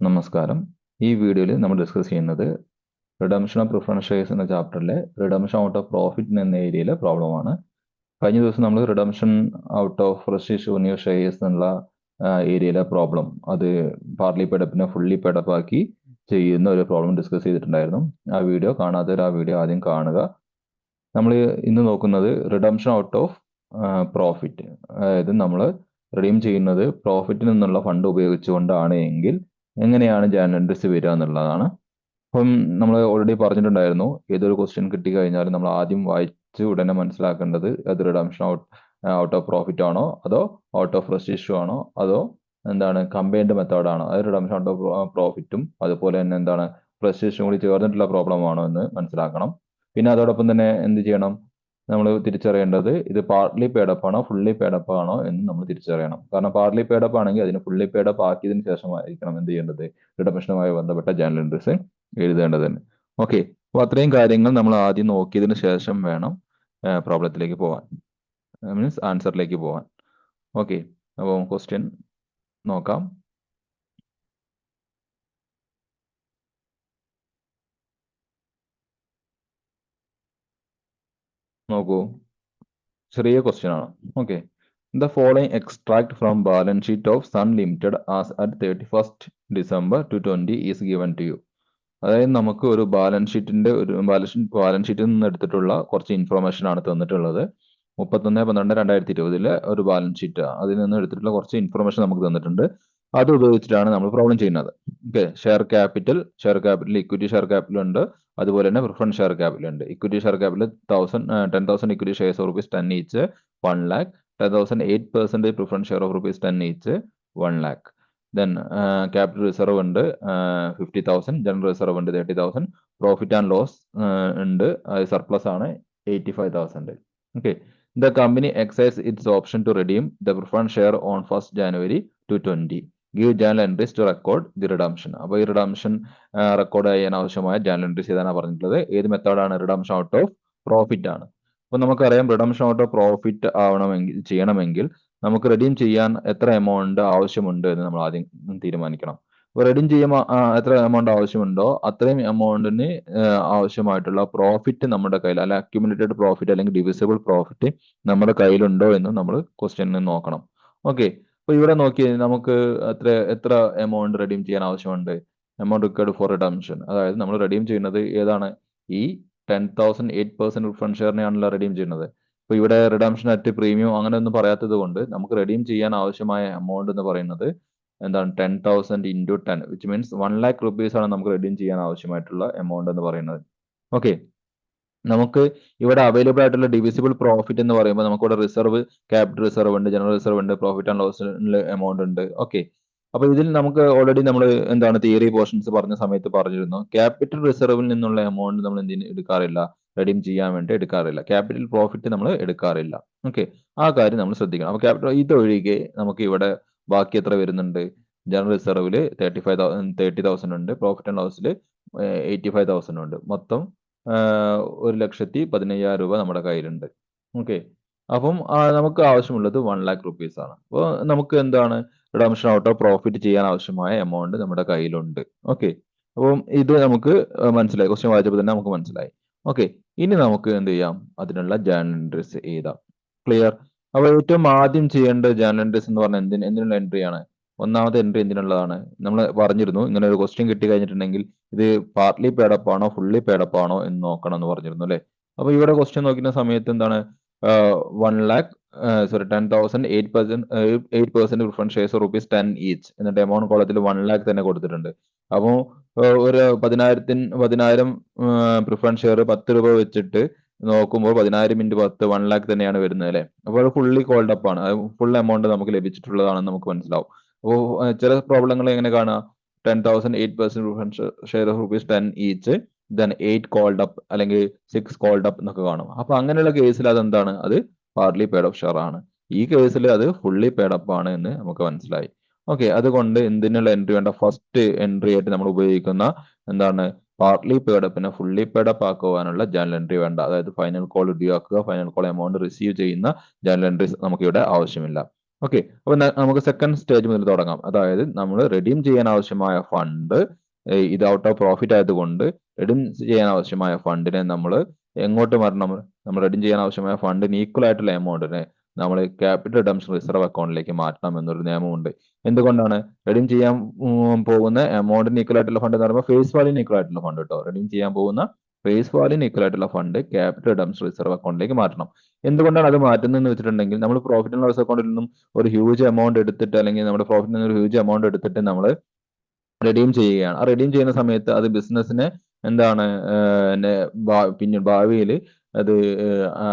നമസ്കാരം. ഈ വീഡിയോയിൽ നമ്മൾ ഡിസ്കസ് ചെയ്യുന്നത് റിഡംഷൻ ഓഫ് പ്രിഫറൻസ് ഷെയർസ് എന്ന ചാപ്റ്ററിലെ റിഡംഷൻ ഔട്ട് ഓഫ് പ്രോഫിറ്റ് എന്ന ഏരിയയിലെ പ്രോബ്ലമാണ്. കഴിഞ്ഞ ദിവസം നമ്മൾ redemption out of fresh new shares എന്നുള്ള ഏരിയയിലെ പ്രോബ്ലം അത് പാർട്ലി പെഡപ്പിനെ ഫുള്ളി പെഡപ്പാക്കി ചെയ്യുന്ന ഒരു പ്രോബ്ലം ഡിസ്കസ് ചെയ്തിട്ടുണ്ടായിരുന്നു. ആ വീഡിയോ കാണാത്തവർ ആ വീഡിയോ ആദ്യം കാണുക. നമ്മൾ ഇന്ന് നോക്കുന്നത് റിഡംഷൻ ഔട്ട് ഓഫ് പ്രോഫിറ്റ്, അതായത് നമ്മൾ റിഡീം ചെയ്യുന്നത് പ്രോഫിറ്റിൽ നിന്നുള്ള ഫണ്ട് ഉപയോഗിച്ചുകൊണ്ടാണ് എങ്കിൽ എങ്ങനെയാണ് ജേർണൽ എൻട്രീസ് വരിക എന്നുള്ളതാണ്. അപ്പം നമ്മൾ ഓൾറെഡി പറഞ്ഞിട്ടുണ്ടായിരുന്നു, ഏതൊരു ക്വസ്റ്റ്യൻ കിട്ടിക്കഴിഞ്ഞാലും നമ്മൾ ആദ്യം വായിച്ച് ഉടനെ മനസ്സിലാക്കേണ്ടത് അത് റിഡംഷൻ ഔട്ട് ഓഫ് പ്രോഫിറ്റ് ആണോ, അതോ ഔട്ട് ഓഫ് ഫ്രഷ് ഇഷ്യൂ ആണോ, അതോ എന്താണ് കമ്പൈൻഡ് മെത്തേഡ് ആണോ, അത് റിഡംഷൻ ഔട്ട് ഓഫ് പ്രോഫിറ്റും അതുപോലെ തന്നെ എന്താണ് ഫ്രഷ് ഇഷ്യൂ കൂടി ചേർന്നിട്ടുള്ള പ്രോബ്ലം ആണോ എന്ന് മനസ്സിലാക്കണം. പിന്നെ അതോടൊപ്പം തന്നെ എന്ത് ചെയ്യണം, നമ്മൾ തിരിച്ചറിയേണ്ടത് ഇത് പാർട്ട്ലി പേഡപ്പ് ആണോ ഫുള്ളി പേഡപ്പ് ആണോ എന്ന് നമ്മൾ തിരിച്ചറിയണം. കാരണം പാർട്ട്ലി പേഡപ്പ് ആണെങ്കിൽ അതിന് ഫുള്ളി പേഡപ്പ് ആക്കിയതിനു ശേഷമായിരിക്കണം എന്ത് ചെയ്യേണ്ടത്, റിഡംഷനുമായി ബന്ധപ്പെട്ട ജേർണൽ എൻട്രീസ് എഴുതേണ്ടത് തന്നെ. ഓക്കെ, അപ്പോൾ അത്രയും കാര്യങ്ങൾ നമ്മൾ ആദ്യം നോക്കിയതിന് ശേഷം വേണം പ്രോബ്ലത്തിലേക്ക് പോകാൻ, മീൻസ് ആൻസറിലേക്ക് പോകാൻ. ഓക്കെ, അപ്പോൾ ക്വസ്റ്റ്യൻ നോക്കാം. നോക്കൂ, ചെറിയ ക്വസ്റ്റ്യൻ ആണ്. Okay, the following extract from balance sheet of Sun limited as at 31st December 2020 is given to you. അതായത് നമുക്ക് ഒരു ബാലൻസ് ഷീറ്റിൽ നിന്ന് എടുത്തിട്ടുള്ള കുറച്ച് ഇൻഫർമേഷൻ ആണ് തന്നിട്ടുള്ളത്. 31/12/2020 ഒരു ബാലൻസ് ഷീറ്റ്, അതിൽ നിന്ന് എടുത്തിട്ടുള്ള കുറച്ച് ഇൻഫർമേഷൻ നമുക്ക് തന്നിട്ടുണ്ട്. അത് ഉപയോഗിച്ചിട്ടാണ് നമ്മൾ പ്രോബ്ലം ചെയ്യുന്നത്. Okay, share capital equity share capital ഉണ്ട്, അതുപോലെ തന്നെ പ്രിഫറൻസ് ഷെയർ ക്യാപിറ്റൽ ഉണ്ട്. Equity share capital 10,000 equity shares of rupees 10 each 1 lakh, 10,000 8% preference share of rupees 10 each 1 lakh. Then capital reserve ഉണ്ട് 50,000, general reserve ഉണ്ട് 30,000, profit and loss ഉണ്ട്, surplus ആണ് 85,000. Okay, the company exercises its option to redeem the preferred share on 1st January 2020. Give journal entries to record the redemption. അപ്പോൾ ഈ redemption record ചെയ്യാൻ ആവശ്യമായ journal entries ചെയ്താണ് പറഞ്ഞിട്ടുള്ളത്. ഏത് മെത്തേഡാണ്? റിഡംഷൻ ഔട്ട് ഓഫ് പ്രോഫിറ്റ് ആണ്. അപ്പോൾ നമുക്കറിയാം, റിഡംഷൻ ഔട്ട് ഓഫ് പ്രോഫിറ്റ് ചെയ്യണമെങ്കിൽ നമുക്ക് റെഡീം ചെയ്യാൻ എത്ര എമൗണ്ട് ആവശ്യമുണ്ട് എന്ന് നമ്മൾ ആദ്യം തീരുമാനിക്കണം. അപ്പോൾ റെഡീം ചെയ്യുമ്പോൾ എത്ര എമൗണ്ട് ആവശ്യമുണ്ടോ അത്രയും എമൗണ്ടിന് ആവശ്യമായിട്ടുള്ള പ്രോഫിറ്റ് നമ്മുടെ കയ്യിൽ, അല്ല അക്യുമുലേറ്റഡ് പ്രോഫിറ്റ് അല്ലെങ്കിൽ ഡിവിസിബിൾ പ്രോഫിറ്റ് നമ്മുടെ കയ്യിലുണ്ടോ എന്ന് നമ്മൾ ക്വസ്റ്റ്യനിൽ നോക്കണം. ഓക്കെ, അപ്പോൾ ഇവിടെ നോക്കി നമുക്ക് എത്ര എമൗണ്ട് റെഡീം ചെയ്യാൻ ആവശ്യമുണ്ട്. എമൗണ്ട് റിക്വയർഡ് ഫോർ റിഡംഷൻ, അതായത് നമ്മൾ റെഡീം ചെയ്യുന്നത് ഏതാണ്, ഈ 10,000 8% പ്രിഫറൻസ് ഷെയറിനെയാണല്ലോ റെഡീം ചെയ്യുന്നത്. അപ്പോൾ ഇവിടെ റിഡംഷൻ അറ്റ് പ്രീമിയം അങ്ങനെ ഒന്നും പറയാത്തത് കൊണ്ട് നമുക്ക് റെഡീം ചെയ്യാൻ ആവശ്യമായ എമൗണ്ട് എന്ന് പറയുന്നത് എന്താണ്, 10,000 into 10, which means 1 lakh rupees ആണ് നമുക്ക് റെഡീം ചെയ്യാൻ ആവശ്യമായിട്ടുള്ള എമൗണ്ട് എന്ന് പറയുന്നത്. ഓക്കെ, നമുക്ക് ഇവിടെ അവൈലബിൾ ആയിട്ടുള്ള ഡിവിസിബിൾ പ്രോഫിറ്റ് എന്ന് പറയുമ്പോൾ നമുക്കിവിടെ റിസർവ്, ക്യാപിറ്റൽ റിസർവ് ഉണ്ട്, ജനറൽ റിസർവ് ഉണ്ട്, പ്രോഫിറ്റ് ആൻഡ് ലോസ് എമൗണ്ട് ഉണ്ട്. ഓക്കെ, അപ്പൊ ഇതിൽ നമുക്ക് ഓൾറെഡി നമ്മൾ എന്താണ് തിയറി പോർഷൻസ് പറഞ്ഞ സമയത്ത് പറഞ്ഞിരുന്നു, ക്യാപിറ്റൽ റിസർവിൽ നിന്നുള്ള എമൗണ്ട് നമ്മൾ എന്തിന് എടുക്കാറില്ല, റെഡീം ചെയ്യാൻ വേണ്ടി എടുക്കാറില്ല. ക്യാപിറ്റൽ പ്രോഫിറ്റ് നമ്മൾ എടുക്കാറില്ല. ഓക്കെ, ആ കാര്യം നമ്മൾ ശ്രദ്ധിക്കണം. അപ്പൊ ക്യാപിറ്റൽ ഇതൊഴികെ നമുക്ക് ഇവിടെ ബാക്കി എത്ര വരുന്നുണ്ട്, ജനറൽ റിസർവിൽ 30,000 ഉണ്ട്, പ്രോഫിറ്റ് ആൻഡ് ലോസിൽ 85,000 ഉണ്ട്. മൊത്തം 1,15,000 രൂപ നമ്മുടെ കയ്യിലുണ്ട്. ഓക്കെ, അപ്പം നമുക്ക് ആവശ്യമുള്ളത് 1 lakh rupees ആണ്. അപ്പോൾ നമുക്ക് എന്താണ്, റിഡംഷൻ ഔട്ട് ഓഫ് പ്രോഫിറ്റ് ചെയ്യാൻ ആവശ്യമായ എമൗണ്ട് നമ്മുടെ കയ്യിലുണ്ട്. ഓക്കെ, അപ്പം ഇത് നമുക്ക് മനസ്സിലായി, ക്വസ്റ്റ്യൻ വായിച്ചപ്പോൾ തന്നെ നമുക്ക് മനസ്സിലായി. ഓക്കെ, ഇനി നമുക്ക് എന്ത് ചെയ്യാം, അതിനുള്ള ജേർണൽ എൻട്രീസ് എഴുതാം. ക്ലിയർ? അപ്പോൾ ഏറ്റവും ആദ്യം ചെയ്യേണ്ട ജേർണൽ എൻട്രീസ് എന്ന് പറഞ്ഞാൽ എന്തിനുള്ള എൻട്രി ആണ്? ഒന്നാമത്തെ എൻട്രി എന്തിനുള്ളതാണ്? നമ്മൾ പറഞ്ഞിരുന്നു, ഇങ്ങനെ ഒരു ക്വസ്റ്റ്യൻ കിട്ടി കഴിഞ്ഞിട്ടുണ്ടെങ്കിൽ ഇത് പാർട്ട്ലി പേഡപ്പ് ആണോ ഫുള്ളി പേഡപ്പ് ആണോ എന്ന് നോക്കണം എന്ന് പറഞ്ഞിരുന്നു അല്ലേ. അപ്പൊ ഇവിടെ ക്വസ്റ്റ്യൻ നോക്കുന്ന സമയത്ത് എന്താണ്, 1 lakh 10,000 8% preference shares rupees 10 each എന്നിട്ട് എമൗണ്ട് കോളത്തിൽ 1 lakh തന്നെ കൊടുത്തിട്ടുണ്ട്. അപ്പോൾ ഒരു 10,000 പ്രിഫറൻസ് ഷെയർ 10 രൂപ വെച്ചിട്ട് നോക്കുമ്പോൾ 10,000 into 10 1 lakh തന്നെയാണ് വരുന്നത് അല്ലേ. അപ്പോൾ അത് ഫുള്ളി കോൾഡ് അപ്പ് ആണ്, ഫുൾ എമൗണ്ട് നമുക്ക് ലഭിച്ചിട്ടുള്ളതാണെന്ന് നമുക്ക് മനസ്സിലാവും. അപ്പോൾ ചില പ്രോബ്ലങ്ങൾ എങ്ങനെ കാണാം, 10,000 8% preference share of rupees 10 each, then 8 called up അല്ലെങ്കിൽ 6 കോൾഡ് അപ്പ് എന്നൊക്കെ കാണും. അപ്പൊ അങ്ങനെയുള്ള കേസിൽ അതെന്താണ്, അത് പാർട്ട്ലി പേഡ് അപ്പ് ഷെയർ ആണ്. ഈ കേസിൽ അത് ഫുള്ളി പേഡ് അപ്പ് ആണ് എന്ന് നമുക്ക് മനസ്സിലായി. ഓക്കെ, അതുകൊണ്ട് എന്തിനുള്ള എൻട്രി വേണ്ട, ഫസ്റ്റ് എൻട്രി ആയിട്ട് നമ്മൾ ഉപയോഗിക്കുന്ന എന്താണ്, പാർട്ട്ലി പേഡ് അപ്പിനെ ഫുള്ളി പേഡ് അപ്പ് ആക്കുവാനുള്ള ജേർണൽ എൻട്രി വേണ്ട. അതായത് ഫൈനൽ കോൾ ഡ്യൂ ആക്കുക, ഫൈനൽ കോൾ എമൗണ്ട് റിസീവ് ചെയ്യുന്ന ജേർണൽ എൻട്രീസ് നമുക്ക് ഇവിടെ ആവശ്യമില്ല. ഓക്കെ. അപ്പൊ നമുക്ക് സെക്കൻഡ് സ്റ്റേജ് മുതൽ തുടങ്ങാം. അതായത് നമ്മൾ റെഡീം ചെയ്യാൻ ആവശ്യമായ ഫണ്ട് ഇത് ഔട്ട് ഓഫ് പ്രോഫിറ്റ് ആയതുകൊണ്ട് റെഡീം ചെയ്യാൻ ആവശ്യമായ ഫണ്ടിനെ നമ്മൾ എങ്ങോട്ട് മാറണം? നമ്മൾ റെഡീം ചെയ്യാൻ ആവശ്യമായ ഫണ്ടിന് ഈക്വൽ ആയിട്ടുള്ള എമൗണ്ടിനെ നമ്മൾ ക്യാപിറ്റൽ റിഡംഷൻ റിസർവ് അക്കൗണ്ടിലേക്ക് മാറ്റണം എന്നൊരു നിയമമുണ്ട്. എന്തുകൊണ്ടാണ്? റെഡീം ചെയ്യാൻ പോകുന്ന എമൗണ്ടിന് ഈക്വൽ ആയിട്ടുള്ള ഫണ്ട് എന്ന് പറയുമ്പോൾ ഫേസ് വാല്യൂന് ഈക്വൽ ആയിട്ടുള്ള ഫണ്ട് കേട്ടോ. റെഡീം ചെയ്യാൻ പോകുന്ന ഫേസ് വാല്യൂന് ഈക്വൽ ആയിട്ടുള്ള ഫണ്ട് ക്യാപിറ്റൽ റിഡംഷൻ റിസർവ് അക്കൗണ്ടിലേക്ക് മാറ്റണം. എന്തുകൊണ്ടാണ് അത് മാറ്റുന്നതെന്ന് വെച്ചിട്ടുണ്ടെങ്കിൽ നമ്മൾ പ്രോഫിറ്റ് ആൻഡ് ലോസ് അക്കൗണ്ടിൽ നിന്നും ഒരു ഹ്യൂജ് എമൗണ്ട് എടുത്തിട്ട് അല്ലെങ്കിൽ നമ്മുടെ പ്രോഫിറ്റിൽ നിന്ന് ഒരു ഹ്യൂജ് എമൗണ്ട് എടുത്തിട്ട് നമ്മൾ റെഡീം ചെയ്യുകയാണ്. ആ റെഡീം ചെയ്യുന്ന സമയത്ത് അത് ബിസിനസ്സിനെ എന്താണ് പിന്നെ ഭാവിയിൽ അത്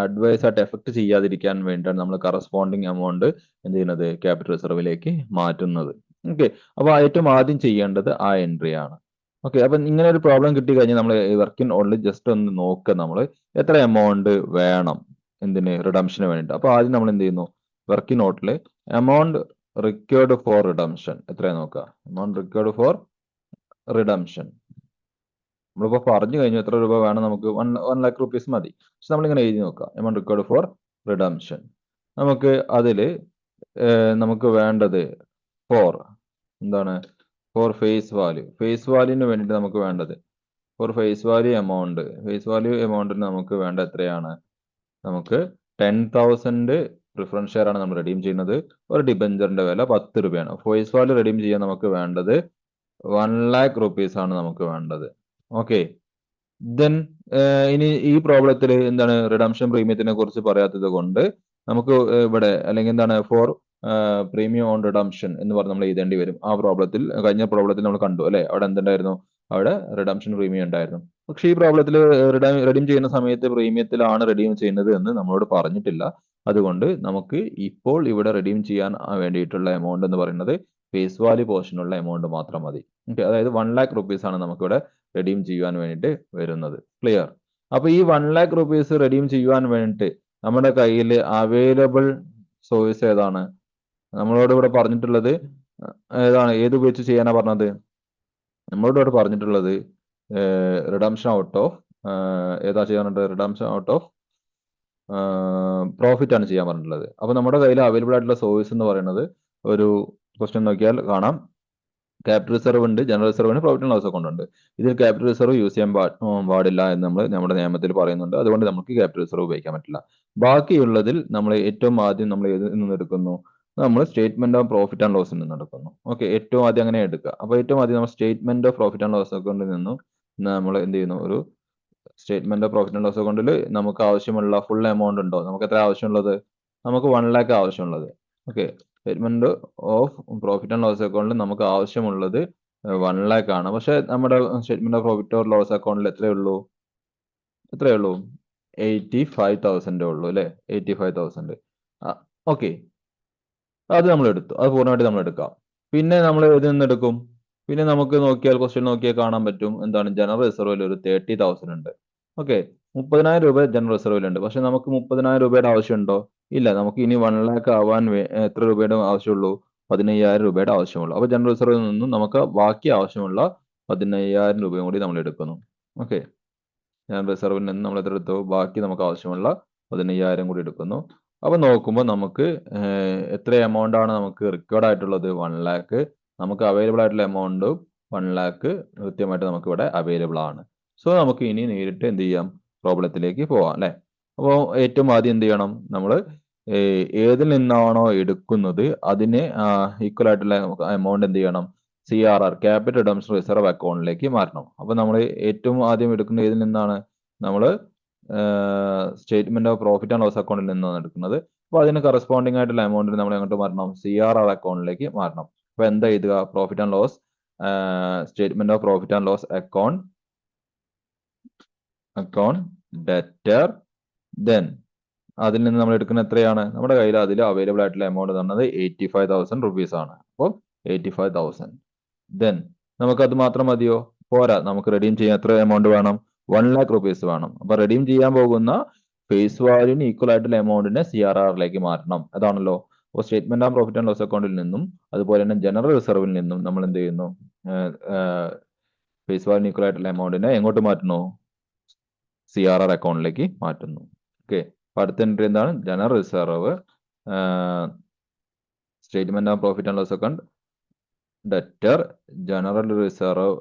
അഡ്വൈസ് ആയിട്ട് എഫക്ട് ചെയ്യാതിരിക്കാൻ വേണ്ടിയാണ് നമ്മൾ കറസ്പോണ്ടിങ് എമൗണ്ട് എന്ത് ചെയ്യുന്നത് ക്യാപിറ്റൽ റിസർവിലേക്ക് മാറ്റുന്നത്. ഓക്കെ. അപ്പൊ ഏറ്റവും ആദ്യം ചെയ്യേണ്ടത് ആ എൻട്രി ആണ്. ഓക്കെ. അപ്പൊ ഇങ്ങനെ ഒരു പ്രോബ്ലം കിട്ടി കഴിഞ്ഞാൽ നമ്മൾ വർക്കിംഗ് ഓൺലി ജസ്റ്റ് ഒന്ന് നോക്കുക നമ്മൾ എത്ര എമൗണ്ട് വേണം എന്തിന് റിഡംഷന് വേണ്ടിയിട്ട്. അപ്പൊ ആദ്യം നമ്മൾ എന്ത് ചെയ്യുന്നു വർക്കിംഗ് നോട്ടിൽ എമൗണ്ട് റിക്വേർഡ് ഫോർ റിഡംഷൻ എത്രയാണ് നോക്കുക. എമൗണ്ട് റിക്വേർഡ് ഫോർ റിഡംഷൻ നമ്മളിപ്പോ പറഞ്ഞു കഴിഞ്ഞു എത്ര രൂപ വേണം നമുക്ക് 1 lakh rupees മതി. പക്ഷെ നമ്മളിങ്ങനെ എഴുതി നോക്കുക എമൗണ്ട് റിക്വേർഡ് ഫോർ റിഡംഷൻ. നമുക്ക് അതില് നമുക്ക് വേണ്ടത് ഫോർ എന്താണ് ഫോർ ഫേസ് വാല്യൂന് വേണ്ടിയിട്ട് നമുക്ക് വേണ്ടത് ഫോർ ഫേസ് വാല്യൂ എമൗണ്ടിന് നമുക്ക് വേണ്ട എത്രയാണ്? നമുക്ക് 10,000 പ്രിഫറൻസ് ഷെയർ ആണ് നമ്മൾ റെഡീം ചെയ്യുന്നത്. ഒരു ഡിബഞ്ചറിന്റെ വില 10 രൂപയാണ്. ഫേസ് വാല്യൂ റെഡീം ചെയ്യാൻ നമുക്ക് വേണ്ടത് 1 lakh rupees ആണ് നമുക്ക് വേണ്ടത്. ഓക്കെ. ദെൻ ഇനി ഈ പ്രോബ്ലത്തിൽ എന്താണ് റിഡംഷൻ പ്രീമിയത്തിനെ കുറിച്ച് പറയാത്തത് കൊണ്ട് നമുക്ക് ഇവിടെ അല്ലെങ്കിൽ എന്താണ് ഫോർ പ്രീമിയം ഓൺ റിഡംഷൻ എന്ന് പറഞ്ഞ് നമ്മൾ എഴുതേണ്ടി വരും. ആ പ്രോബ്ലത്തിൽ കഴിഞ്ഞ പ്രോബ്ലത്തിൽ നമ്മൾ കണ്ടു അല്ലെ? അവിടെ എന്തുണ്ടായിരുന്നു? അവിടെ റിഡംഷൻ പ്രീമിയം ഉണ്ടായിരുന്നു. പക്ഷേ ഈ പ്രോബ്ലത്തിൽ റെഡീം ചെയ്യുന്ന സമയത്ത് പ്രീമിയത്തിലാണ് റെഡീം ചെയ്യുന്നത് എന്ന് നമ്മളോട് പറഞ്ഞിട്ടില്ല. അതുകൊണ്ട് നമുക്ക് ഇപ്പോൾ ഇവിടെ റെഡീം ചെയ്യാൻ വേണ്ടിയിട്ടുള്ള എമൗണ്ട് എന്ന് പറയുന്നത് ഫേസ് വാല്യൂ പോർഷനുള്ള എമൗണ്ട് മാത്രം മതി. ഓക്കെ. അതായത് 1 lakh rupees ആണ് നമുക്കിവിടെ റെഡീം ചെയ്യുവാൻ വേണ്ടിയിട്ട് വരുന്നത്. ക്ലിയർ? അപ്പൊ ഈ 1 lakh rupees റെഡീം ചെയ്യുവാൻ വേണ്ടിയിട്ട് നമ്മുടെ കയ്യിൽ അവൈലബിൾ സോഴ്സ് ഏതാണ്? നമ്മളോട് ഇവിടെ പറഞ്ഞിട്ടുള്ളത് ഏതാണ്? ഏത് ഉപയോഗിച്ച് ചെയ്യാനാ പറഞ്ഞത്? നമ്മളോട് ഇവിടെ പറഞ്ഞിട്ടുള്ളത് റിഡംഷൻ ഔട്ട് ഓഫ് ഏതാ ചെയ്യാനുണ്ട്? റിഡംഷൻ ഔട്ട് ഓഫ് പ്രോഫിറ്റ് ആണ് ചെയ്യാൻ പറഞ്ഞിട്ടുള്ളത്. അപ്പൊ നമ്മുടെ കയ്യിൽ അവൈലബിൾ ആയിട്ടുള്ള സോഴ്സ് എന്ന് പറയുന്നത് ഒരു ക്വസ്റ്റ്യൻ നോക്കിയാൽ കാണാം. ക്യാപിറ്റൽ റിസർവ് ഉണ്ട്, ജനറൽ റിസർവ് ഉണ്ട്, പ്രോഫിറ്റ് ആൻഡ് ലോസ് അക്കൗണ്ട് ഉണ്ട്. ഇതിൽ ക്യാപിറ്റൽ റിസർവ് യൂസ് ചെയ്യാൻ പാടില്ല എന്ന് നമ്മൾ നമ്മുടെ നിയമത്തിൽ പറയുന്നുണ്ട്. അതുകൊണ്ട് നമുക്ക് ക്യാപിറ്റൽ റിസർവ് ഉപയോഗിക്കാൻ പറ്റില്ല. ബാക്കിയുള്ളതിൽ നമ്മൾ ഏറ്റവും ആദ്യം നമ്മൾ ഏതിൽ നിന്ന് എടുക്കുന്നു? നമ്മൾ സ്റ്റേറ്റ്മെന്റ് ഓഫ് പ്രോഫിറ്റ് ആൻഡ് ലോസിൽ നിന്ന് എടുക്കുന്നു. ഓക്കെ. ഏറ്റവും ആദ്യം അങ്ങനെ എടുക്കുക. അപ്പൊ ഏറ്റവും ആദ്യം നമ്മൾ statement of profit and loss അക്കൗണ്ടിൽ നിന്നും നമ്മൾ എന്ത് ചെയ്യുന്നു? ഒരു statement of profit and loss അക്കൗണ്ടിൽ നമുക്ക് ആവശ്യമുള്ള ഫുൾ എമൗണ്ട് ഉണ്ടോ? നമുക്ക് എത്ര ആവശ്യമുള്ളത്? നമുക്ക് 1 lakh ആവശ്യമുള്ളത്. Okay. Statement of profit and loss അക്കൗണ്ടിൽ നമുക്ക് ആവശ്യമുള്ളത് 1 lakh ആണ്. പക്ഷെ നമ്മുടെ statement of profit or loss അക്കൗണ്ടിൽ എത്രയുള്ളൂ? 85,000 ഉള്ളൂ അല്ലെ? 85,000. ഓക്കെ. അത് നമ്മൾ എടുത്തു. അത് പൂർണ്ണമായിട്ട് നമ്മൾ എടുക്കാം. പിന്നെ നമ്മൾ ഇതിൽ നിന്ന് എടുക്കും. പിന്നെ നമുക്ക് നോക്കിയാൽ ക്വസ്റ്റ്യൻ നോക്കിയാൽ കാണാൻ പറ്റും എന്താണ് ജനറൽ റിസർവിൽ ഒരു 30,000 ഉണ്ട്. ഓക്കെ. 30,000 രൂപ ജനറൽ റിസർവിലുണ്ട്. പക്ഷെ നമുക്ക് 30,000 രൂപയുടെ ആവശ്യമുണ്ടോ? ഇല്ല. നമുക്ക് ഇനി 1 lakh ആവാൻ എത്ര രൂപയുടെ ആവശ്യമുള്ളൂ? 15,000 രൂപയുടെ ആവശ്യമുള്ളൂ. അപ്പൊ ജനറൽ റിസർവിൽ നിന്നും നമുക്ക് ബാക്കി ആവശ്യമുള്ള 15,000 രൂപയും കൂടി നമ്മൾ എടുക്കുന്നു. ഓക്കെ. ജനറൽ റിസർവിൽ നിന്ന് നമ്മൾ എത്ര എടുത്തു? ബാക്കി നമുക്ക് ആവശ്യമുള്ള 15,000 കൂടി എടുക്കുന്നു. അപ്പൊ നോക്കുമ്പോൾ നമുക്ക് എത്ര എമൗണ്ട് ആണ് നമുക്ക് റിക്വയർഡ് ആയിട്ടുള്ളത്? 1 lakh. നമുക്ക് അവൈലബിൾ ആയിട്ടുള്ള എമൗണ്ട് 1 lakh കൃത്യമായിട്ട് നമുക്ക് ഇവിടെ അവൈലബിൾ ആണ്. സോ നമുക്ക് ഇനി നേരിട്ട് എന്ത് ചെയ്യാം? പ്രോബ്ലത്തിലേക്ക് പോവാം അല്ലെ? അപ്പോൾ ഏറ്റവും ആദ്യം എന്ത് ചെയ്യണം? നമ്മൾ ഏതിൽ നിന്നാണോ എടുക്കുന്നത് അതിന് ഈക്വൽ ആയിട്ടുള്ള എമൗണ്ട് എന്ത് ചെയ്യണം? CRR ക്യാപിറ്റൽ റിഡംഷൻ റിസർവ് അക്കൗണ്ടിലേക്ക് മാറ്റണം. അപ്പൊ നമ്മൾ ഏറ്റവും ആദ്യം എടുക്കുന്നത് ഏതിൽ നിന്നാണ്? നമ്മൾ statement of profit and loss അക്കൗണ്ടിൽ നിന്നാണ് എടുക്കുന്നത്. അപ്പൊ അതിന് കറസ്പോണ്ടിങ് ആയിട്ടുള്ള എമൗണ്ടിന് നമ്മൾ എങ്ങോട്ട് മാറ്റണം? CRR അക്കൗണ്ടിലേക്ക് മാറ്റണം. അപ്പൊ എന്താ എഴുതുക? Profit and loss statement of profit and loss account debtor. Then അതിൽ നിന്ന് നമ്മൾ എടുക്കുന്ന എത്രയാണ്? നമ്മുടെ കയ്യിൽ അതിൽ അവൈലബിൾ ആയിട്ടുള്ള എമൗണ്ട് തന്നത് 85,000 rupees ആണ്. അപ്പോൾ 85,000. ദെൻ നമുക്ക് അത് മാത്രം മതിയോ? പോരാ. നമുക്ക് റെഡീം ചെയ്യാൻ എത്ര എമൗണ്ട് വേണം? 1 lakh rupees വേണം. അപ്പൊ റെഡീം ചെയ്യാൻ പോകുന്ന ഫേസ് വാല്യൂന് ഈക്വൽ ആയിട്ടുള്ള എമൗണ്ടിനെ CRRലേക്ക് മാറ്റണം. അതാണല്ലോ. അപ്പോൾ statement of profit and loss അക്കൗണ്ടിൽ നിന്നും അതുപോലെ തന്നെ ജനറൽ റിസർവിൽ നിന്നും നമ്മൾ എന്ത് ചെയ്യുന്നു? ഫേസ് വാല്യൂന് ഈക്വൽ ആയിട്ടുള്ള എമൗണ്ടിനെ എങ്ങോട്ട് മാറ്റുന്നു? CRR അക്കൗണ്ടിലേക്ക് മാറ്റുന്നു. ഓക്കെ. അടുത്ത എൻട്രി എന്താണ്? General reserve statement of profit and loss account, debtor, general reserve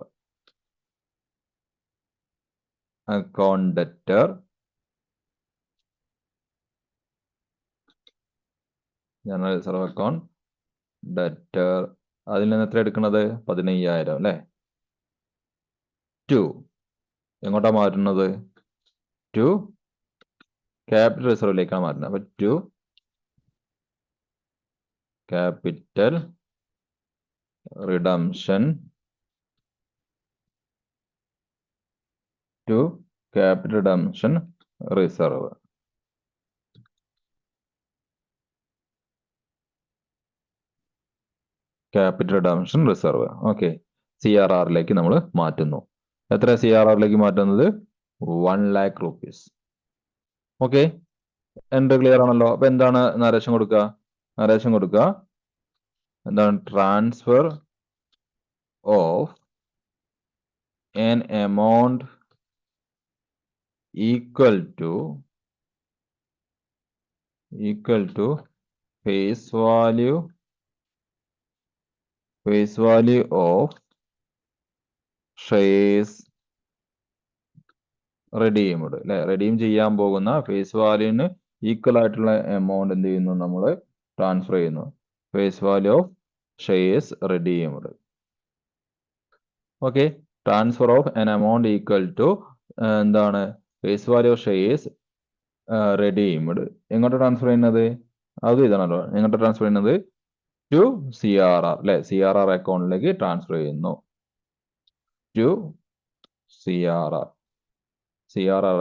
account debtor, general reserve account debtor, അതിൽ നിന്ന് എത്ര എടുക്കുന്നത്? 15,000 അല്ലെ. ടു എങ്ങോട്ടാ മാറ്റുന്നത്? ടു ക്യാപിറ്റൽ റിസർവിലേക്കാണ് മാറ്റുന്നത്. അപ്പൊ to capital redemption, to capital redemption reserve. Capital redemption reserve. Okay, CRRലേക്ക് നമ്മൾ മാറ്റുന്നു. എത്ര CRRലേക്ക് മാറ്റുന്നത്? 1 lakh rupees. Okay, entry clear ആണല്ലോ. അപ്പൊ എന്താണ് നരേഷൻ കൊടുക്കുക? നരേഷൻ കൊടുക്കുക എന്താണ്? Transfer of an amount equal to face value of shares redeemed അല്ലെ. റെഡീം ചെയ്യാൻ പോകുന്ന ഫേസ് വാല്യൂന് ഈക്വൽ ആയിട്ടുള്ള എമൗണ്ട് എന്ത് ചെയ്യുന്നു? നമ്മൾ ട്രാൻസ്ഫർ ചെയ്യുന്നു. Face value of shares redeemed. Okay, transfer of an amount equal to എന്താണ്? Face value of shares redeemed. എങ്ങോട്ട് ട്രാൻസ്ഫർ ചെയ്യുന്നത്? അത് ഇതാണല്ലോ. എങ്ങോട്ട് ട്രാൻസ്ഫർ ചെയ്യുന്നത്? ടു CRR അല്ലെ. CRR അക്കൗണ്ടിലേക്ക് ട്രാൻസ്ഫർ ചെയ്യുന്നു. ടു CRR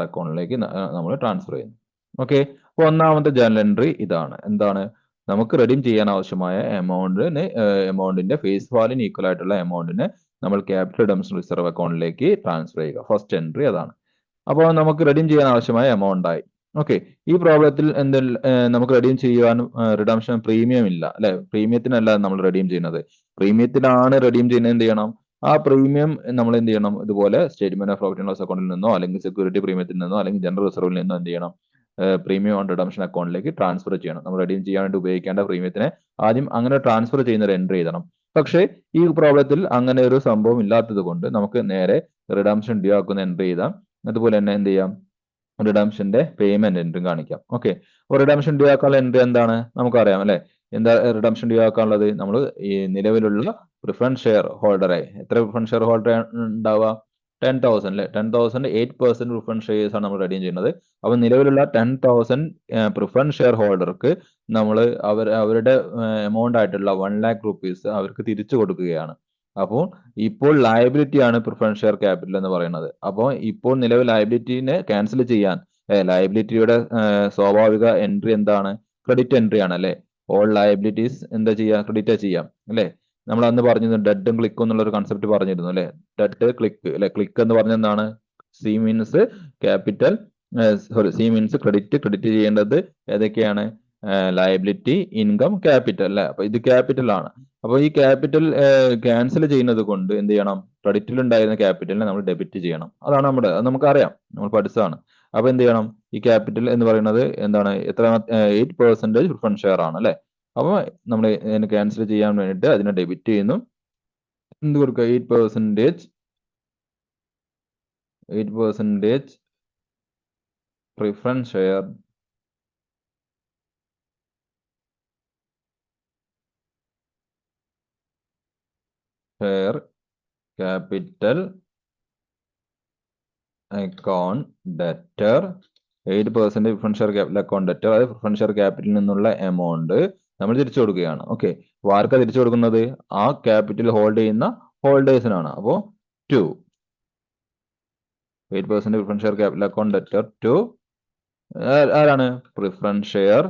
അക്കൗണ്ടിലേക്ക് നമ്മൾ ട്രാൻസ്ഫർ ചെയ്യുന്നു. ഓക്കെ, അപ്പൊ ഒന്നാമത്തെ ജേർണൽ എൻട്രി ഇതാണ്. എന്താണ്? നമുക്ക് റെഡീം ചെയ്യാൻ ആവശ്യമായ എമൗണ്ടിന്റെ ഫേസ് വാല്യൂന് ഈക്വൽ ആയിട്ടുള്ള എമൗണ്ടിനെ നമ്മൾ ക്യാപിറ്റൽ റിഡംഷൻ റിസർവ് അക്കൗണ്ടിലേക്ക് ട്രാൻസ്ഫർ ചെയ്യുക. ഫസ്റ്റ് എൻട്രി അതാണ്. അപ്പോൾ നമുക്ക് റെഡീം ചെയ്യാൻ ആവശ്യമായ എമൗണ്ട് ആയി. ഓക്കെ, ഈ പ്രോബ്ലത്തിൽ നമുക്ക് റെഡീം ചെയ്യാൻ റിഡംഷൻ പ്രീമിയം ഇല്ല അല്ലെ. പ്രീമിയത്തിനല്ല നമ്മൾ റെഡീം ചെയ്യുന്നത്. പ്രീമിയത്തിലാണ് റെഡീം ചെയ്യുന്നത്. എന്ത് ചെയ്യണം? ആ പ്രീമിയം നമ്മൾ എന്ത് ചെയ്യണം? ഇതുപോലെ statement of profit and loss അക്കൗണ്ടിൽ നിന്നോ അല്ലെങ്കിൽ സെക്യൂരിറ്റി പ്രീമിയത്തിൽ നിന്നോ അല്ലെങ്കിൽ ജനറൽ റിസർവിൽ നിന്നോ എന്ത് ചെയ്യണം? പ്രീമിയം ഓൺ റിഡംഷൻ അക്കൗണ്ടിലേക്ക് ട്രാൻസ്ഫർ ചെയ്യണം. നമ്മൾ റെഡീം ചെയ്യാൻ വേണ്ടി ഉപയോഗിക്കേണ്ട പ്രീമിയത്തിനെ ആദ്യം അങ്ങനെ ട്രാൻസ്ഫർ ചെയ്യുന്ന ഒരു എൻട്രി എഴുതണം. പക്ഷേ ഈ പ്രോബ്ലത്തിൽ അങ്ങനെ ഒരു സംഭവം ഇല്ലാത്തത് കൊണ്ട് നമുക്ക് നേരെ റിഡംഷൻ ഡ്യൂ ആക്കുന്ന എൻട്രി എഴുതാം. അതുപോലെ തന്നെ എന്ത് ചെയ്യാം? റിഡംഷന്റെ പേയ്മെന്റ് എൻട്രി കാണിക്കാം. ഓക്കെ, അപ്പോൾ റിഡംഷൻ ഡ്യൂ ആക്കാനുള്ള എൻട്രി എന്താണ്? നമുക്കറിയാം അല്ലെ. എന്താ റിഡംഷൻ ഡ്യൂ ആക്കാനുള്ളത്? നമ്മൾ ഈ നിലവിലുള്ള പ്രിഫറൻസ് ഷെയർ ഹോൾഡറെ, എത്ര പ്രിഫറൻസ് ഷെയർ ഹോൾഡർ ഉണ്ടാവുക? 10,000 അല്ലെ. 10,000 8% പ്രിഫറൻസ് ഷെയർസ് ആണ് നമ്മൾ റെഡീം ചെയ്യുന്നത്. അപ്പൊ നിലവിലുള്ള 10,000 പ്രിഫറൻസ് ഷെയർ ഹോൾഡർക്ക് നമ്മൾ അവരുടെ എമൗണ്ട് ആയിട്ടുള്ള 1 lakh rupees അവർക്ക് തിരിച്ചു കൊടുക്കുകയാണ്. അപ്പോൾ ഇപ്പോൾ ലയബിലിറ്റി ആണ് പ്രിഫറൻസ് ഷെയർ ക്യാപിറ്റൽ എന്ന് പറയുന്നത്. അപ്പോൾ ഇപ്പോൾ നിലവിൽ ലയബിലിറ്റിനെ ക്യാൻസൽ ചെയ്യാൻ ലയബിലിറ്റിയുടെ സ്വാഭാവിക എൻട്രി എന്താണ്? ക്രെഡിറ്റ് എൻട്രി ആണ് അല്ലെ. ഓൾ ലയബിലിറ്റീസ് എന്താ ചെയ്യാം? ക്രെഡിറ്റ് ചെയ്യാം അല്ലെ. നമ്മൾ അന്ന് പറഞ്ഞിരുന്നു ഡെഡും ക്ലിക്കും എന്നുള്ള ഒരു കൺസെപ്റ്റ് പറഞ്ഞിരുന്നു അല്ലെ. ഡെഡ് ക്ലിക്ക് അല്ലെ. ക്ലിക്ക് എന്ന് പറഞ്ഞ എന്താണ്? C means capital, C means credit ചെയ്യേണ്ടത് ഏതൊക്കെയാണ്? ലയബിലിറ്റി, ഇൻകം, ക്യാപിറ്റൽ അല്ലെ. അപ്പൊ ഇത് ക്യാപിറ്റൽ ആണ്. അപ്പൊ ഈ ക്യാപിറ്റൽ ക്യാൻസൽ ചെയ്യുന്നത് കൊണ്ട് എന്ത് ചെയ്യണം? ക്രെഡിറ്റിൽ ഉണ്ടായിരുന്ന ക്യാപിറ്റലിനെ നമ്മൾ ഡെബിറ്റ് ചെയ്യണം. അതാണ് അത് നമുക്കറിയാം, നമ്മൾ പഠിച്ചതാണ്. അപ്പൊ എന്ത് ചെയ്യണം? ഈ ക്യാപിറ്റൽ എന്ന് പറയുന്നത് എന്താണ്? എത്ര? 8% പ്രിഫറൻസ് ഷെയർ ആണ് അല്ലെ. അപ്പൊ നമ്മൾ ക്യാൻസൽ ചെയ്യാൻ വേണ്ടിയിട്ട് അതിനെ ഡെബിറ്റ് ചെയ്യുന്നു. എന്ത് കൊടുക്കുക? 8% preference share capital account debtor. 8% preference share capital account debtor, അതായത് പ്രിഫറൻസ് ഷെയർ ക്യാപിറ്റലിൽ നിന്നുള്ള എമൗണ്ട് നമ്മൾ തിരിച്ചു കൊടുക്കുകയാണ്. ഓക്കെ, ആർക്കാ തിരിച്ചു കൊടുക്കുന്നത്? ആ ക്യാപിറ്റൽ ഹോൾഡ് ചെയ്യുന്ന ഹോൾഡേഴ്സിനാണ്. അപ്പോ 8% preference share capital account debtor to ആരാണ്? പ്രിഫറൻസ് ഷെയർ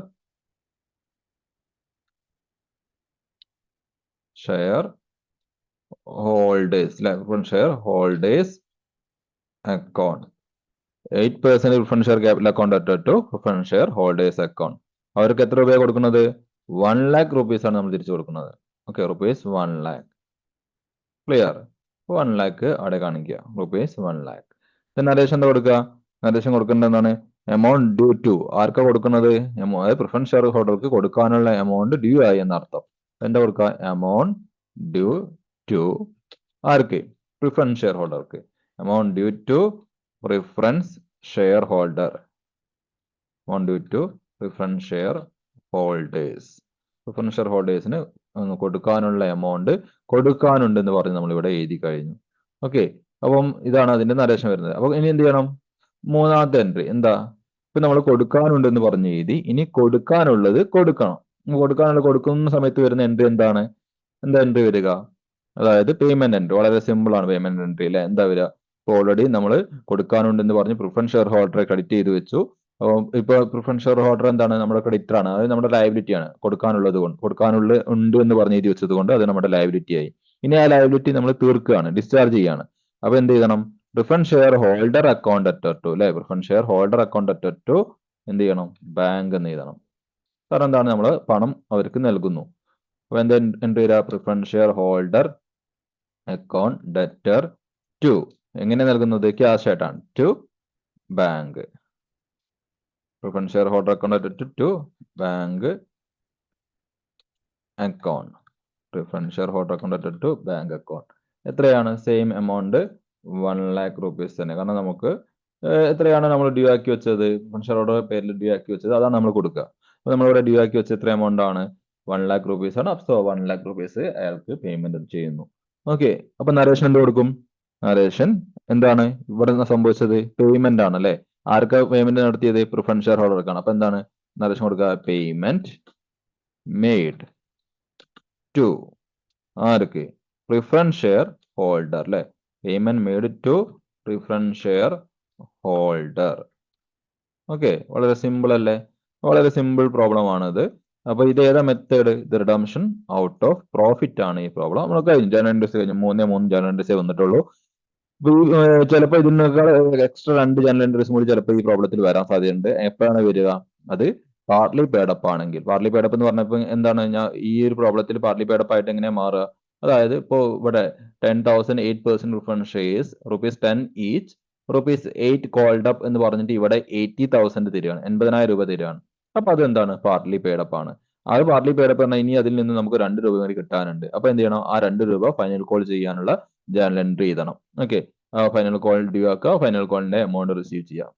ഹോൾഡേഴ്സ് അല്ലെ. Preference share holders account. 8% preference share capital account debtor to preference share holders account. അവർക്ക് എത്ര രൂപയാണ് കൊടുക്കുന്നത്? 1 lakh rupees ആണ് നമ്മൾ തിരിച്ചു കൊടുക്കുന്നത്. Okay, rupees 1 lakh. Clear? 1 lakh അവിടെ കാണിക്കുക. rupees 1 lakh. നരേഷൻ എന്താ കൊടുക്കുക? നരേഷൻ കൊടുക്കേണ്ടത് എന്താണ്? Amount due to. ആർക്കാ കൊടുക്കുന്നത്? അതായത് പ്രിഫറൻസ് ഷെയർ ഹോൾഡർക്ക് കൊടുക്കാനുള്ള എമൗണ്ട് ഡ്യൂ ആയി എന്നർത്ഥം എന്താ കൊടുക്കുക? എമൗണ്ട് ഡ്യൂ ടു ആർക്ക്? പ്രിഫറൻസ് ഷെയർ ഹോൾഡർക്ക്. Amount due to preference share holder. Amount due to preference share holders. Preference share ഹോൾഡേഴ്സിന് കൊടുക്കാനുള്ള എമൗണ്ട് കൊടുക്കാനുണ്ടെന്ന് പറഞ്ഞ് നമ്മൾ ഇവിടെ എഴുതി കഴിഞ്ഞു. ഓക്കെ, അപ്പം ഇതാണ് അതിന്റെ നരേഷൻ വരുന്നത്. അപ്പൊ ഇനി എന്ത് ചെയ്യണം? മൂന്നാമത്തെ എൻട്രി എന്താ? ഇപ്പൊ നമ്മൾ കൊടുക്കാനുണ്ടെന്ന് പറഞ്ഞ് എഴുതി. ഇനി കൊടുക്കാനുള്ളത് കൊടുക്കണം. കൊടുക്കാനുള്ളത് കൊടുക്കുന്ന സമയത്ത് വരുന്ന എൻട്രി എന്താണ്? എന്താ എൻട്രി വരിക? അതായത് പേയ്മെന്റ് എൻട്രി. വളരെ സിമ്പിൾ ആണ് പേയ്മെന്റ് എൻട്രി അല്ലെ? എന്താ വരിക? ഇപ്പൊ ഓൾറെഡി നമ്മൾ കൊടുക്കാനുണ്ടെന്ന് പറഞ്ഞ് പ്രിഫറൻസ് ഷെയർ ഹോൾഡറെ ക്രെഡിറ്റ് ചെയ്ത് വെച്ചു. ഇപ്പൊ പ്രിഫറൻസ് ഷെയർ ഹോൾഡർ എന്താണ്? നമ്മുടെ ക്രെഡിറ്റർ ആണ്. അത് നമ്മുടെ ലയബിലിറ്റി ആണ്. കൊടുക്കാനുള്ളത് കൊണ്ട് ഉണ്ട് എന്ന് പറഞ്ഞ് എഴുതി വെച്ചത് കൊണ്ട് അത് നമ്മുടെ ലയബിലിറ്റി ആയി. ഇനി ആ ലയബിലിറ്റി നമ്മൾ തീർക്കുകയാണ്, ഡിസ്ചാർജ് ചെയ്യാണ്. അപ്പൊ എന്ത് ചെയ്യണം? പ്രിഫറൻസ് ഷെയർ ഹോൾഡർ അക്കൗണ്ട് അറ്റർ ടു അല്ലെ? പ്രിഫറൻസ് ഷെയർ ഹോൾഡർ അക്കൗണ്ട് അറ്റർ ടു എന്ത് ചെയ്യണം? ബാങ്ക് എന്ന് എഴുതണം. കാരണം എന്താണ്? നമ്മൾ പണം അവർക്ക് നൽകുന്നു. അപ്പൊ എന്താ എൻട്രി വരിക? Preference share holder account debtor to. എങ്ങനെ നൽകുന്നത്? ക്യാഷ് ആയിട്ടാണ്. To bank. Preference share holder account debtor to bank account. Preference share holder account debtor to bank account. എത്രയാണ്? സെയിം എമൗണ്ട് 1 lakh rupees തന്നെ. കാരണം നമുക്ക് എത്രയാണ് നമ്മൾ ഡ്യൂ ആക്കി വെച്ചത്? പ്രിഫറൻസ് ഷെയർ ഹോൾഡർ പേരിൽ ഡ്യൂ ആക്കി വെച്ചത് അതാണ് നമ്മൾ കൊടുക്കുക. അപ്പൊ നമ്മളിവിടെ ഡ്യൂ ആക്കി വെച്ച എത്ര എമൗണ്ട് ആണ്? 1 lakh rupees ആണ്. സോ 1 lakh rupees അയാൾക്ക് പേയ്മെന്റ് ചെയ്യുന്നു. ഓക്കെ, അപ്പൊ നരേഷൻ എന്ത് കൊടുക്കും? നരേഷൻ എന്താണ് ഇവിടെ സംഭവിച്ചത്? പേയ്മെന്റ് ആണ് അല്ലെ? ആർക്കാ പേയ്മെന്റ് നടത്തിയത്? പ്രിഫറൻസ് ഷെയർ ഹോൾഡർക്കാണ്. അപ്പൊ എന്താണ് നരേഷൻ കൊടുക്കുക? പേയ്മെന്റ് മെയ്ഡ് ടു ആർക്ക്? പ്രിഫറൻസ് ഷെയർ ഹോൾഡർ അല്ലെ? Payment made to preference share holder. Okay, വളരെ സിമ്പിൾ അല്ലേ? വളരെ സിമ്പിൾ പ്രോബ്ലം ആണിത്. അപ്പൊ ഇത് ഏതാ മെത്തേഡ്? ഇത് റിഡംഷൻ ഔട്ട് ഓഫ് പ്രോഫിറ്റ് ആണ് ഈ പ്രോബ്ലം. നമ്മൾ കഴിഞ്ഞു, ജനറൽ എൻട്രീസ് കഴിഞ്ഞു. 3 ജനറൽ എൻട്രീസേ വന്നിട്ടുള്ളൂ. ചിലപ്പോൾ ഇതിനേക്കാൾ എക്സ്ട്രാ 2 ജനറൽ എൻട്രീസും കൂടി ചിലപ്പോൾ ഈ പ്രോബ്ലത്തിൽ വരാൻ സാധ്യതയുണ്ട്. എപ്പോഴാണ് വരിക? അത് പാർട്ട്ലി പേഡപ്പ് ആണെങ്കിൽ. പാർട്ട്ലി പേഡപ്പ് എന്ന് പറഞ്ഞപ്പോൾ എന്താണ്? ഞാൻ ഈ ഒരു പ്രോബ്ലത്തിൽ പാർട്ട്ലി പേഡപ്പ് ആയിട്ട് എങ്ങനെയാ മാറുക? അതായത് ഇപ്പോ ഇവിടെ 10,000 8% preference shares ₹10 each ₹8 called up എന്ന് പറഞ്ഞിട്ട് ഇവിടെ 80,000 തരികയാണ്, 80,000 രൂപ തരികയാണ്. അപ്പൊ അതെന്താണ്? പാർട്ട്ലി പേഡപ്പ് ആണ്. അത് പാർട്ട്ലി പേഡപ്പ് പറഞ്ഞാൽ ഇനി അതിൽ നിന്ന് നമുക്ക് 2 രൂപ കൂടി കിട്ടാനുണ്ട്. അപ്പൊ എന്ത് ചെയ്യണം? ആ 2 രൂപ ഫൈനൽ കോൾ ചെയ്യാനുള്ള ജനറൽ എൻട്രി എഴുതണം. ഓക്കെ, ഫൈനൽ കോൾ ഡ്യൂ ആക്കുക, ഫൈനൽ കോളിന്റെ എമൗണ്ട് റിസീവ് ചെയ്യാം.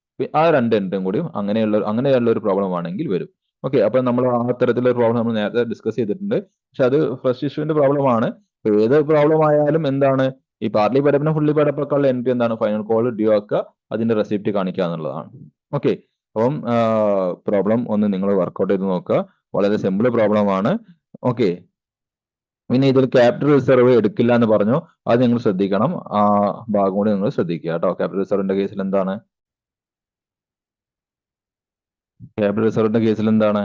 ആ 2 എൻട്രിയും കൂടി അങ്ങനെയുള്ള ഒരു പ്രോബ്ലം ആണെങ്കിൽ വരും. ഓക്കെ, അപ്പൊ നമ്മൾ ആ തരത്തിലുള്ള പ്രോബ്ലം നമ്മൾ നേരത്തെ ഡിസ്കസ് ചെയ്തിട്ടുണ്ട്. പക്ഷെ അത് ഫസ്റ്റ് ഇഷ്യൂവിന്റെ പ്രോബ്ലം ആണ്. ഏത് പ്രോബ്ലം ആയാലും എന്താണ്? ഈ പാർട്ട്ലി പേഡപ്പിന് ഫുള്ളി പേഡപ്പൊക്കെയുള്ള എൻട്രി എന്താണ്? ഫൈനൽ കോൾ ഡ്യൂ ആക്കുക, അതിന്റെ റെസിപ്റ്റ് കാണിക്കുക എന്നുള്ളതാണ്. ഓക്കെ, അപ്പം പ്രോബ്ലം ഒന്ന് നിങ്ങൾ വർക്ക്ഔട്ട് ചെയ്ത് നോക്കുക. വളരെ സിമ്പിൾ പ്രോബ്ലം ആണ്. ഓക്കെ, പിന്നെ ഇതിൽ ക്യാപിറ്റൽ റിസർവ് എടുക്കില്ല എന്ന് പറഞ്ഞു. അത് നിങ്ങൾ ശ്രദ്ധിക്കണം. ആ ഭാഗം കൂടി നിങ്ങൾ ശ്രദ്ധിക്കുക കേട്ടോ. ക്യാപിറ്റൽ റിസർവിന്റെ കേസിൽ എന്താണ്? ക്യാപിറ്റൽ റിസർവിന്റെ കേസിൽ എന്താണ്?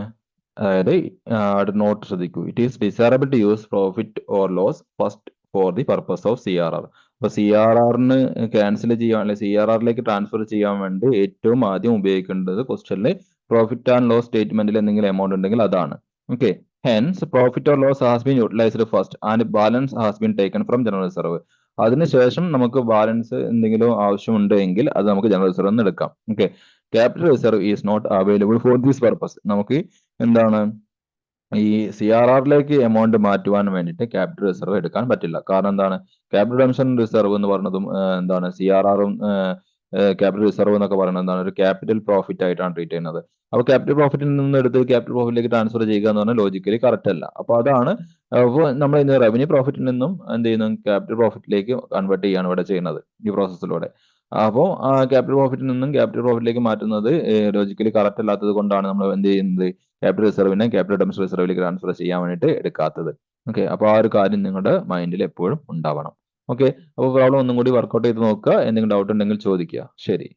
അതായത് നോട്ട് ശ്രദ്ധിക്കൂ. It is desirable to use profit or loss first for the purpose of CRR. അപ്പൊ CRRന് ക്യാൻസൽ ചെയ്യാൻ അല്ലെ CRRലേക്ക് ട്രാൻസ്ഫർ ചെയ്യാൻ വേണ്ടി ഏറ്റവും ആദ്യം ഉപയോഗിക്കേണ്ടത് ക്വസ്റ്റ്യനിൽ പ്രോഫിറ്റ് ആൻഡ് ലോസ് സ്റ്റേറ്റ്മെന്റിൽ എന്തെങ്കിലും എമൗണ്ട് ഉണ്ടെങ്കിൽ അതാണ്. Okay, hence profit or loss has been utilised first and balance has been taken from general reserve. അതിനുശേഷം നമുക്ക് ബാലൻസ് എന്തെങ്കിലും ആവശ്യമുണ്ട് എങ്കിൽ അത് നമുക്ക് ജനറൽ റിസർവ് നിന്ന് എടുക്കാം. Okay, capital reserve is not available for this purpose. നമുക്ക് എന്താണ്? ഈ CRRലേക്ക് എമൗണ്ട് മാറ്റുവാൻ വേണ്ടിയിട്ട് ക്യാപിറ്റൽ റിസർവ് എടുക്കാൻ പറ്റില്ല. കാരണം എന്താണ്? ക്യാപിറ്റൽ റിഡംഷൻ റിസർവ് എന്ന് പറയുന്നതും എന്താണ്? CRRും ക്യാപിറ്റൽ റിസർവ് എന്നൊക്കെ പറയുന്നത് എന്താണ്? ഒരു ക്യാപിറ്റൽ പ്രോഫിറ്റ് ആയിട്ടാണ് ട്രീറ്റ് ചെയ്യുന്നത്. അപ്പൊ ക്യാപിറ്റൽ പ്രോഫിറ്റിൽ നിന്ന് എടുത്ത് ക്യാപിറ്റൽ പ്രോഫിറ്റിലേക്ക് ട്രാൻസ്ഫർ ചെയ്യുക എന്ന് പറഞ്ഞാൽ ലോജിക്കലി കറക്റ്റ് അല്ല. അപ്പൊ അതാണ് അപ്പോൾ നമ്മൾ ഇന്ന് റവന്യൂ പ്രോഫിറ്റിൽ നിന്നും എന്ത് ചെയ്യുന്നു? ക്യാപിറ്റൽ പ്രോഫിറ്റിലേക്ക് കൺവേർട്ട് ചെയ്യാണ് ഇവിടെ ചെയ്യുന്നത് ഈ പ്രോസസ്സിലൂടെ. അപ്പോൾ ക്യാപിറ്റൽ പ്രോഫിറ്റിൽ നിന്നും ക്യാപിറ്റൽ പ്രോഫിറ്റിലേക്ക് മാറ്റുന്നത് ലോജിക്കലി കറക്റ്റ് അല്ലാത്തത് കൊണ്ടാണ് നമ്മൾ എന്ത് ചെയ്യുന്നത്? ക്യാപിറ്റൽ റിസർവിനെ ക്യാപിറ്റൽ റിഡംഷൻ റിസർവിലേക്ക് ട്രാൻസ്ഫർ ചെയ്യാൻ വേണ്ടിയിട്ട് എടുക്കാത്തത്. ഓക്കെ, അപ്പൊ ആ ഒരു കാര്യം നിങ്ങളുടെ മൈൻഡിൽ എപ്പോഴും ഉണ്ടാവണം. ഓക്കെ, അപ്പോൾ പ്രോബ്ലം ഒന്നും കൂടി വർക്ക്ഔട്ട് ചെയ്ത് നോക്കുക. എന്തെങ്കിലും ഡൗട്ട് ഉണ്ടെങ്കിൽ ചോദിക്കുക. ശരി.